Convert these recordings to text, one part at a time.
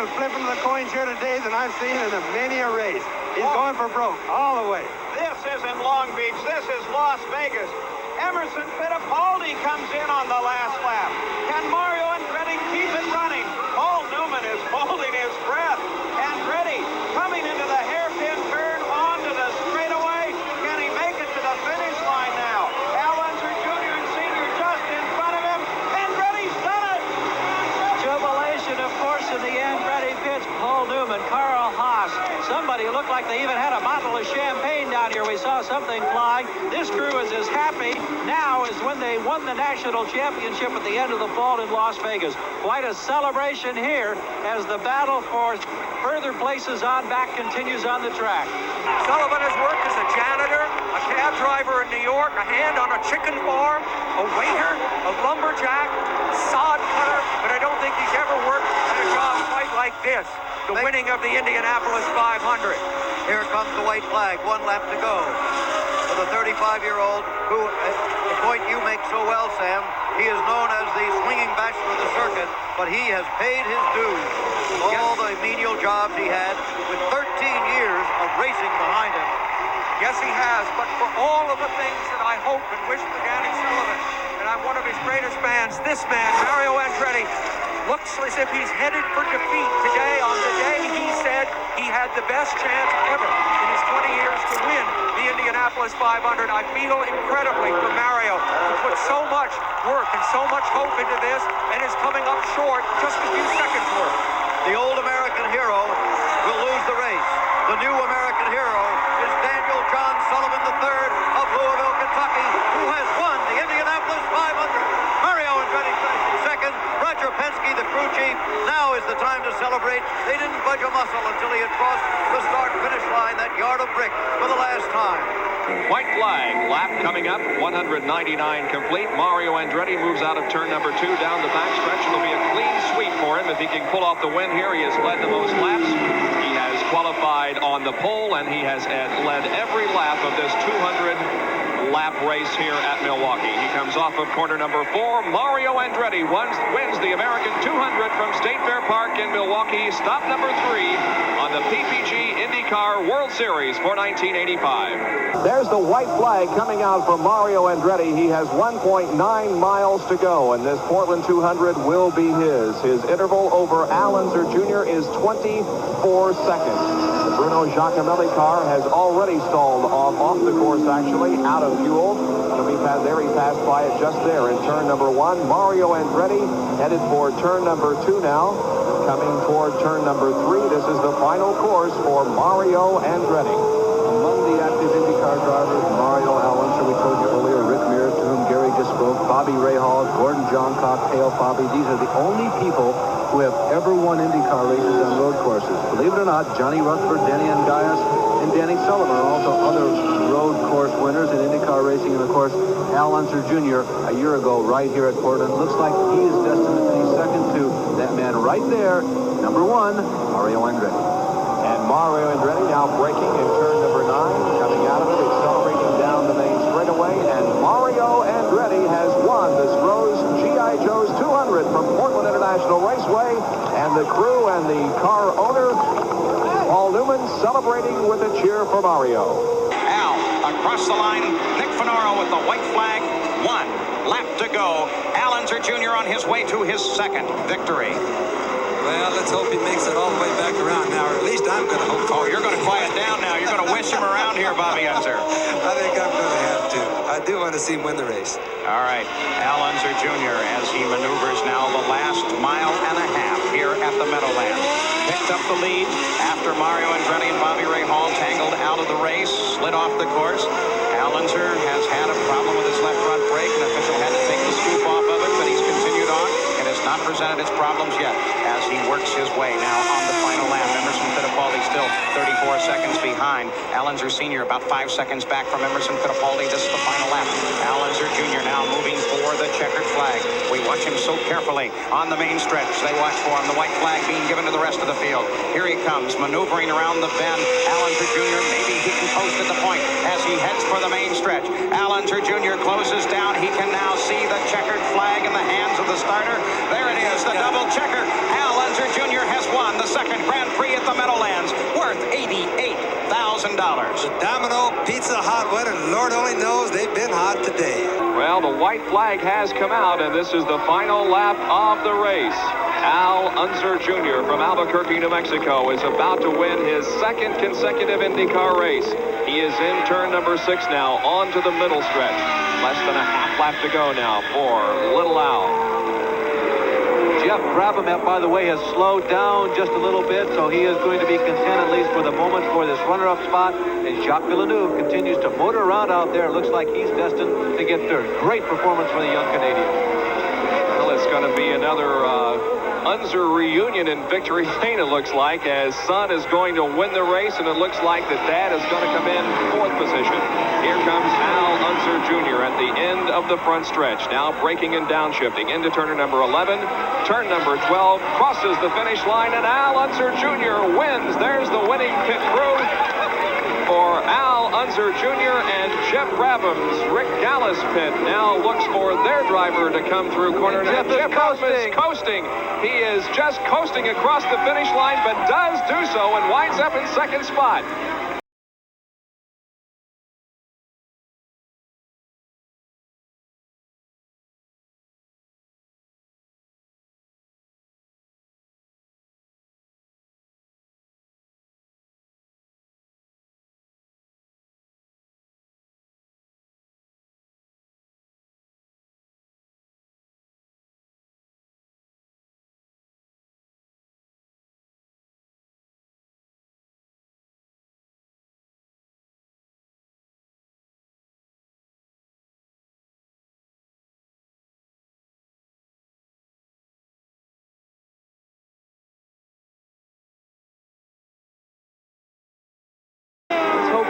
of flipping the coins here today than I've seen in many a race. He's going for broke all the way. This isn't Long Beach. This is Las Vegas. Emerson Fittipaldi comes in on the last lap. Can Mario Andretti keep it running? Paul Newman is holding his breath. Andretti coming into the hairpin turn onto the straightaway. Can he make it to the finish line now? Al Unser Jr. and Sr. just in front of him. Andretti's done it! Jubilation, of course, in the Andretti pits. Paul Newman, Carl Haas. Somebody looked like they even had a bottle of champagne down here. We saw something flying. This crew is as happy now as when they won the national championship at the end of the fall in Las Vegas. Quite a celebration here as the battle for further places on back continues on the track. Sullivan has worked as a janitor, a cab driver in New York, a hand on a chicken farm, a waiter, a lumberjack, a sod cutter, but I don't think he's ever worked at a job quite like this. The winning of the Indianapolis 500. Here comes the white flag, 1 lap to go. For the 35-year-old who, the point you make so well, Sam, he is known as the swinging bachelor of the circuit, but he has paid his dues. All the menial jobs he had with 13 years of racing behind him. Yes, he has, but for all of the things that I hope and wish for Danny Sullivan, and I'm one of his greatest fans, this man, Mario Andretti, looks as if he's headed for defeat today on the day he said he had the best chance ever in his 20 years to win the Indianapolis 500. I feel incredibly for Mario, who put so much work and so much hope into this and is coming up short just a few seconds worth. The old American hero will lose the race. The new American hero is Daniel John Sullivan III of Louisville, Kentucky, who has won the Indianapolis 500. Mario Andretti finished in second. Roger Penske, the crew chief. Now is the time to celebrate. They didn't budge a muscle until he had crossed the start-finish line, that yard of brick, for the last time. White flag, lap coming up, 199 complete. Mario Andretti moves out of turn number 2 down the backstretch. It'll be a clean sweep for him if he can pull off the win here. He has led the most laps. He has qualified on the pole, and he has led every lap of this 200-lap race here at Milwaukee. He comes off of corner number 4. Mario Andretti wins the American 200 from State Fair Park in Milwaukee. Stop number 3 on the PPG IndyCar World Series for 1985. There's the white flag coming out for Mario Andretti. He has 1.9 miles to go, and this Portland 200 will be his. His interval over Al Unser Jr. is 24 seconds. The Bruno Giacomelli car has already stalled off the course, actually, out of fuel. He passed by it just there in turn number 1. Mario Andretti headed for turn number 2 now. Coming toward turn number 3. This is the final course for Mario Andretti. Among the active IndyCar drivers, Mario, Al Unser, we told you earlier, Rick Mears, to whom Gary just spoke, Bobby Rahal, Gordon Johncock, Hale Bobby. These are the only people who have ever won IndyCar races on road courses. Believe it or not, Johnny Rutherford, Danny Angaias, and Danny Sullivan are also other road course winners in IndyCar racing. And of course, Al Unser Jr. a year ago right here at Portland. Looks like he is destined to finish second to that man right there, number 1, Mario Andretti. And Mario Andretti now braking in turn number 9, coming out of it, accelerating down the main straightaway, and Mario Andretti has won this Rose G.I. Joe's 200 from Portland International Raceway, and the crew and the car owner, Paul Newman, celebrating with a cheer for Mario. Al across the line, Nick Finaro with the white flag, 1 lap to go. Al Unser Jr. on his way to his second victory. Well, let's hope he makes it all the way back around now, or at least I'm going to hope. Oh, you're going to quiet down now. You're going to wish him around here, Bobby Unser. I think I'm going to have to. I do want to see him win the race. All right, Al Unser Jr. as he maneuvers now the last mile and a half here at the Meadowlands. Picked up the lead after Mario Andretti and Bobby Rahal tangled out of the race, slid off the course. Al Unser has had a problem with his left front brake. An official had to take the scoop off of it, but he's continued on and has not presented its problems yet as he works his way now on the final lap. Emerson Fittipaldi still 34 seconds behind. Al Unser Sr. about 5 seconds back from Emerson Fittipaldi. This is the final lap. Al Unser Jr. now moving for the checkered flag. We watch him so carefully on the main stretch. They watch for him. The white flag being given to the rest of the field. Here he comes, maneuvering around the bend. Al Unser Jr. maybe he can post at the point as he heads for the main stretch. Al Unser Jr. closes down. He can now see the checkered flag in the hands of the starter. There it is, the double checker. Al Unser Jr. has won the second second Grand Prix at the Meadowlands, worth $88,000. The Domino Pizza hot weather, Lord only knows they've been hot today. Well, the white flag has come out, and this is the final lap of the race. Al Unser Jr. from Albuquerque, New Mexico, is about to win his second consecutive IndyCar race. He is in turn number 6 now, on to the middle stretch. Less than a half lap to go now for little Al. Jeff Brabham, by the way, has slowed down just a little bit, so he is going to be content, at least for the moment, for this runner-up spot. And Jacques Villeneuve continues to motor around out there. Looks like he's destined to get third. Great performance for the young Canadian. Well, it's going to be another Unser reunion in victory lane, it looks like, as son is going to win the race, and it looks like that dad is going to come in 4th position. Here comes Al Unser Jr. at the end of the front stretch, now braking and downshifting into turn number 11. Turn number 12 crosses the finish line, and Al Unser Jr. wins. There's the winning pit crew for Al Unser Jr. and Jeff Brabham's Rick Gallis pit now looks for their driver to come through corner. Jeff Brabham is coasting. He is just coasting across the finish line, but does do so and winds up in second spot.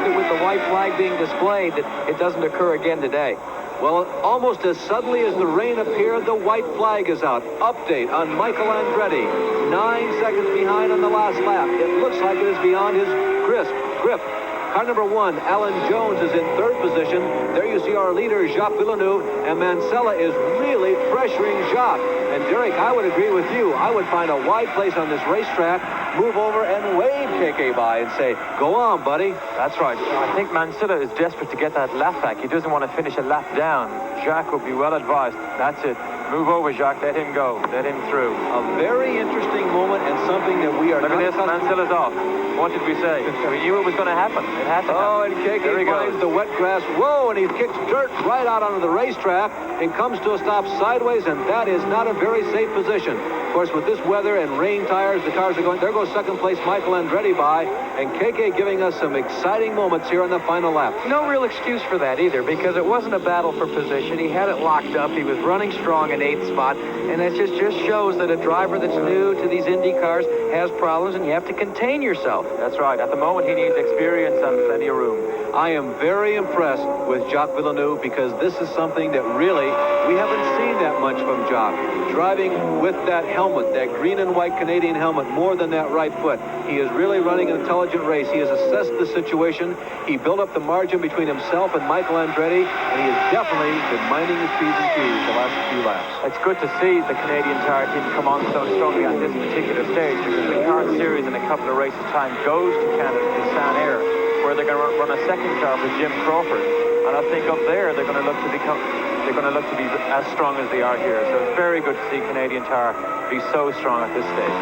With the white flag being displayed, that it doesn't occur again today. Well, almost as suddenly as the rain appeared, the white flag is out. Update on Michael Andretti. 9 seconds behind on the last lap. It looks like it is beyond his grip. Car number 1, Alan Jones, is in 3rd position. There you see our leader, Jacques Villeneuve, and Mansella is really pressuring Jacques. And Derek, I would agree with you. I would find a wide place on this racetrack, move over and wave KK by and say, go on, buddy. That's right. I think Mansella is desperate to get that lap back. He doesn't want to finish a lap down. Jacques would be well advised. That's it. Move over, Jacques. Let him go. Let him through. A very interesting moment and something that we are Look at this. Mansella's off. What did we say? We knew it was going to happen. It had to happen. Oh, and KK finds the wet grass. Whoa, and he kicks dirt right out onto the racetrack and comes to a stop sideways, and that is not a very safe position. Of course, with this weather and rain tires, the cars are going. There goes second place Michael Andretti by, and KK giving us some exciting moments here on the final lap. No real excuse for that either, because it wasn't a battle for position. He had it locked up. He was running strong in 8th spot, and it just shows that a driver that's new to these Indy cars has problems, and you have to contain yourself. That's right. At the moment, he needs experience and plenty of room. I am very impressed with Jacques Villeneuve, because this is something that really we haven't seen that much from Jacques. Driving with that helmet, that green and white Canadian helmet, more than that right foot. He is really running an intelligent race. He has assessed the situation. He built up the margin between himself and Michael Andretti, and he has definitely been minding his P's and Q's the last few laps. It's good to see the Canadian tire team come on so strongly at this particular stage, because the car series in a couple of races' time goes to Canada, to San Air, where they're going to run a second car for Jim Crawford. And I think up there they're going to look to be as strong as they are here. So it's very good to see Canadian tire be so strong at this stage.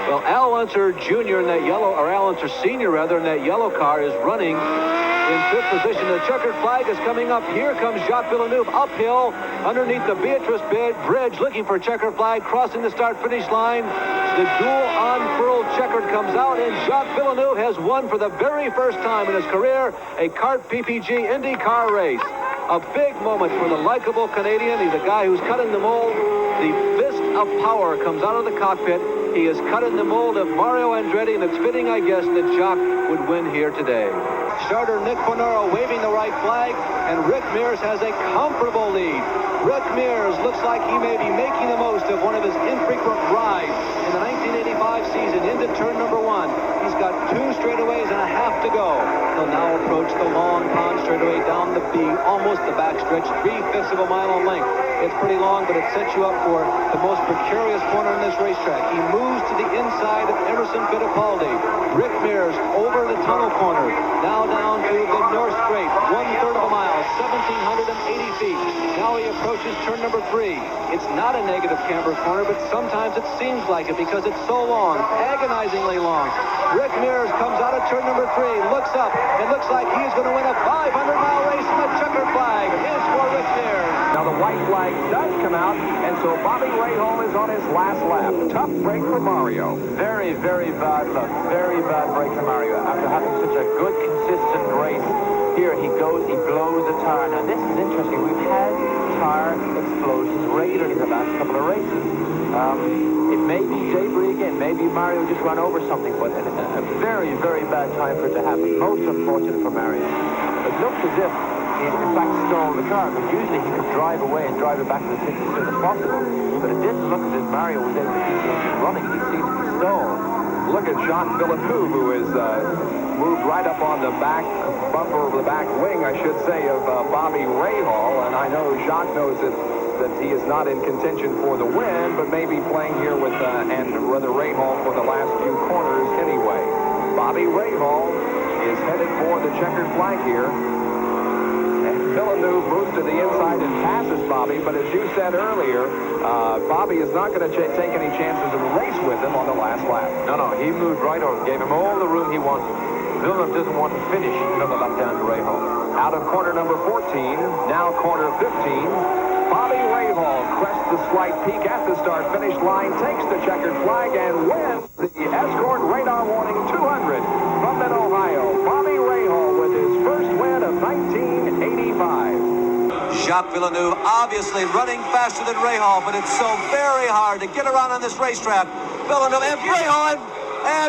Well, Al Unser Jr. in that yellow, or Al Unser Sr. rather, in that yellow car is running in 5th position. The checkered flag is coming up. Here comes Jacques Villeneuve uphill underneath the Beatrice Bridge, looking for checkered flag, crossing the start-finish line. The dual unfurled checkered comes out, and Jacques Villeneuve has won for the very first time in his career a kart PPG IndyCar race. A big moment for the likable Canadian. He's a guy who's cut in the mold. The fist of power comes out of the cockpit. He is cut in the mold of Mario Andretti, and it's fitting, I guess, that Jacques would win here today. Starter Nick Bonaro waving the right flag, and Rick Mears has a comfortable lead. Rick Mears looks like he may be making the most of one of his infrequent rides in the 1985 season into turn number 1. He's just got 2 straightaways and a half to go. He'll now approach the long pond straightaway down the B, almost the backstretch, 3/5 of a mile in length. It's pretty long, but it sets you up for the most precarious corner in this racetrack. He moves to the inside of Emerson Fittipaldi. Rick Mears over the tunnel corner. Now down to the North Straight, 1/3 of a mile, 1,780 feet. Now he approaches turn number 3. It's not a negative camber corner, but sometimes it seems like it because it's so long, agonizingly long. Rick Mears comes out of turn number 3, looks up, and looks like he's going to win a 500-mile race in the checkered flag. Is for Rick Mears. Now the white flag does come out, and so Bobby Rahal is on his last lap. Tough break for Mario. Very, very bad luck. Very bad break for Mario. After having such a good, consistent race, here he goes, he blows the tire. Now this is interesting. We've had tire explosions regularly the last couple of races. It may be debris again. Maybe Mario just ran over something, but a very, very bad time for it to happen. Most unfortunate for Mario. It looks as if he in fact stole the car, because usually he could drive away and drive it back to the pit as soon as possible. But it didn't look as if Mario was able to keep the engine running. He seems to be stalled. Look at Jacques Villeneuve, who is moved right up on the back bumper, of the back wing, I should say, of Bobby Rahal. And I know Jacques knows that he is not in contention for the win, but maybe playing here with and rather Rahal for the last few corners anyway. Bobby Rahal is headed for the checkered flag here. And Villeneuve moves to the inside and passes Bobby, but as you said earlier, Bobby is not going to take any chances of a race with him on the last lap. No, he moved right over, gave him all the room he wanted. Villeneuve doesn't want to finish another lap down to Rahal. Out of corner number 14, now corner 15, Bobby Rahal crests the slight peak at the start-finish line, takes the checkered flag, and wins the Escort Radar Warning 200 from Mid-Ohio. Bobby Rahal with his first win of 1985. Jacques Villeneuve obviously running faster than Rahal, but it's so very hard to get around on this racetrack. Villeneuve and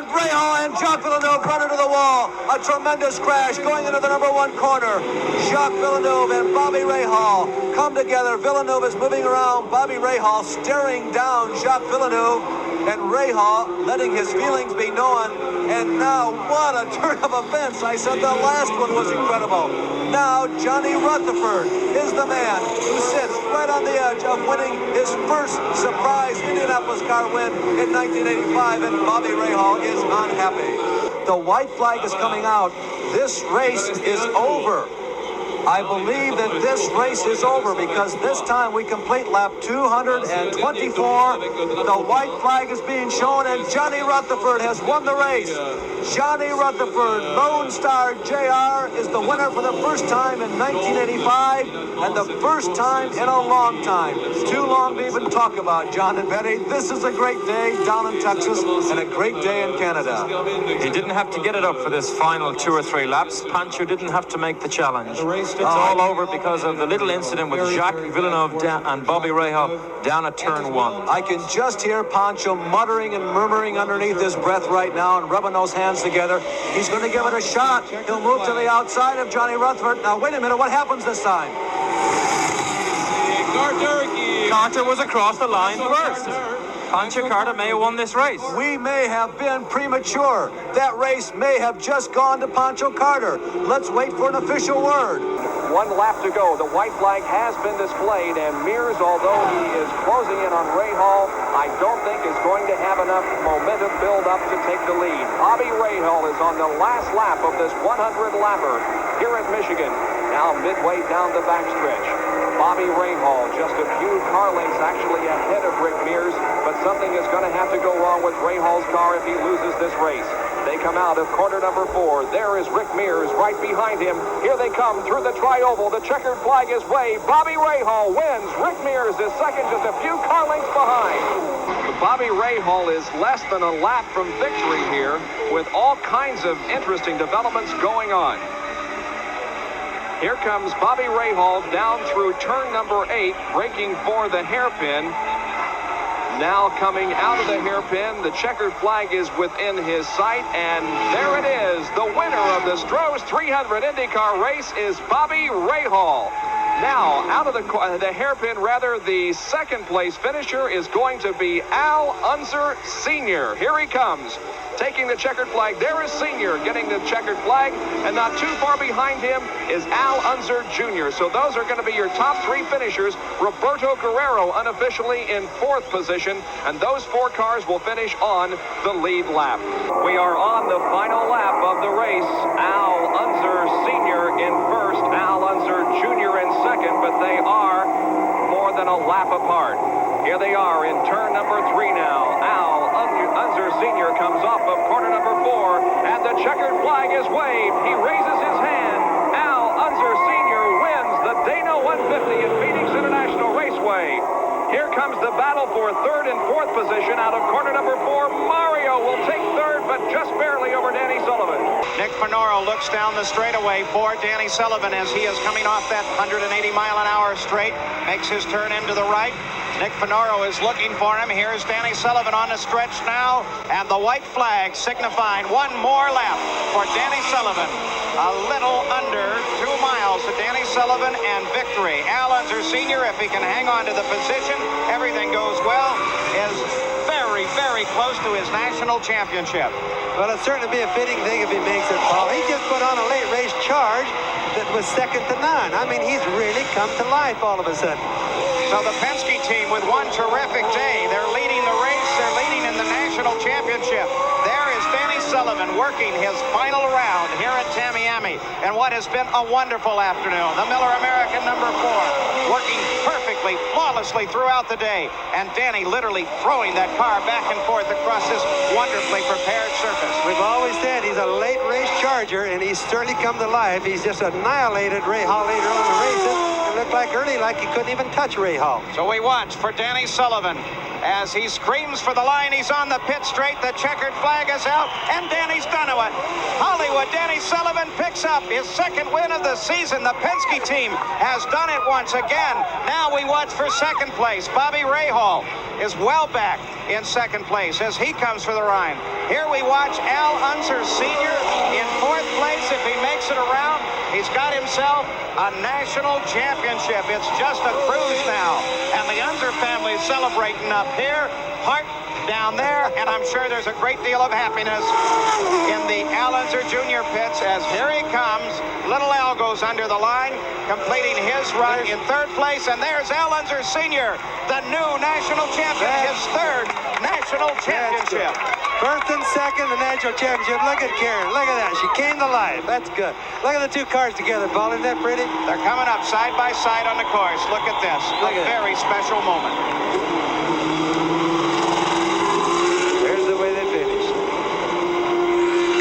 Rahal and Jacques Villeneuve run into the wall. A tremendous crash going into the number 1 corner. Jacques Villeneuve and Bobby Rahal come together. Villeneuve is moving around. Bobby Rahal staring down Jacques Villeneuve, and Rahal letting his feelings be known. And now, what a turn of events. I said the last one was incredible. Now, Johnny Rutherford is the man who sits right on the edge of winning his first surprise Indianapolis car win in 1985, and Bobby Rahal is unhappy. The white flag is coming out. This race is over. I believe that this race is over because this time we complete lap 224. The white flag is being shown, and Johnny Rutherford has won the race. Johnny Rutherford, Lone Star JR, is the winner for the first time in 1985 and the first time in a long time. Too long to even talk about, John and Betty. This is a great day down in Texas and a great day in Canada. He didn't have to get it up for this final 2 or 3 laps. Pancho didn't have to make the challenge. It's all over because of the little incident with Jacques Villeneuve and Bobby Rahal down at turn 1. I can just hear Pancho muttering and murmuring underneath his breath right now and rubbing those hands together. He's going to give it a shot. He'll move to the outside of Johnny Rutherford. Now, wait a minute. What happens this time? Carter was across the line first. Pancho Carter may have won this race. We may have been premature. That race may have just gone to Pancho Carter. Let's wait for an official word. 1 lap to go. The white flag has been displayed, and Mears, although he is closing in on Rahal, I don't think is going to have enough momentum build up to take the lead. Bobby Rahal is on the last lap of this 100-lapper here at Michigan. Now midway down the backstretch. Bobby Rahal just a few car lengths actually ahead of Rick Mears, but something is going to have to go wrong with Rahal's car if he loses this race. They come out of corner number 4. There is Rick Mears right behind him. Here they come through the tri-oval. The checkered flag is waved. Bobby Rahal wins. Rick Mears is second, just a few car lengths behind. Bobby Rahal is less than a lap from victory here, with all kinds of interesting developments going on. Here comes Bobby Rahal down through turn number 8, braking for the hairpin. Now coming out of the hairpin, the checkered flag is within his sight, and there it is. The winner of the Stroh's 300 IndyCar race is Bobby Rahal. Now, out of the hairpin, rather, the second place finisher is going to be Al Unser Sr. Here he comes. taking the checkered flag. There is Senior getting the checkered flag, and not too far behind him is Al Unser Jr. So those are going to be your top three finishers. Roberto Guerrero unofficially in 4th position, and those 4 cars will finish on the lead lap. We are on the final lap of the race. Al Unser Sr. in 1st, Al Unser Jr. in 2nd, but they are more than a lap apart. Here they are in turn number 3 now. Al Unser Sr. comes off of corner number 4, and the checkered flag is waved. He raises his hand. Al Unser Sr. wins the Dana 150 at Phoenix International Raceway. Here comes the battle for 3rd and 4th position out of corner number 4. Mario will take 3rd, but just barely over Danny Sullivan. Nick Finoro looks down the straightaway for Danny Sullivan as he is coming off that 180-mile-an-hour straight. Makes his turn into the right. Nick Finoro is looking for him. Here's Danny Sullivan on the stretch now, and the white flag signifying one more lap for Danny Sullivan. A little under 2 miles to Danny Sullivan and victory. Al Unser Sr., if he can hang on to the position, everything goes well, is very, very close to his national championship. Well, it'd certainly be a fitting thing if he makes it, Paul. He just put on a late race charge that was second to none. I mean, he's really come to life all of a sudden. So the Penske team with one terrific day. They're leading the race. They're leading in the national championship. There is Danny Sullivan working his final round here at Tamiami. And what has been a wonderful afternoon. The Miller American number 4 working perfectly, flawlessly throughout the day. And Danny literally throwing that car back and forth across this wonderfully prepared surface. We've always said he's a late race charger, and he's certainly come to life. He's just annihilated Rahal later on in the races. It looked like early like he couldn't even touch Rahal. So we watch for Danny Sullivan as he screams for the line. He's on the pit straight. The checkered flag is out, and Danny's done it. Hollywood, Danny Sullivan picks up his 2nd win of the season. The Penske team has done it once again. Now we watch for 2nd place. Bobby Rahal is well back in 2nd place as he comes for the Rhine. Here we watch Al Unser Sr. in 4th place. If he makes it around, he's got himself a national championship. It's just a cruise now. And the Unser family is celebrating up here. Hart down there, and I'm sure there's a great deal of happiness in the Al Unser Jr. pits as here he comes. Little Al goes under the line, completing his run in 3rd place, and there's Al Unser Sr., the new national champion, his 3rd national championship. 1st and 2nd, the national championship. Look at Karen. Look at that. She came to life. That's good. Look at the 2 cars together, Paul. Isn't that pretty? They're coming up side by side on the course. Look at this. A very special moment. There's the way they finished.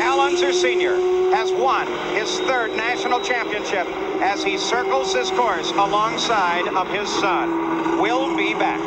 Al Unser Sr. has won his 3rd national championship as he circles this course alongside of his son. We'll be back.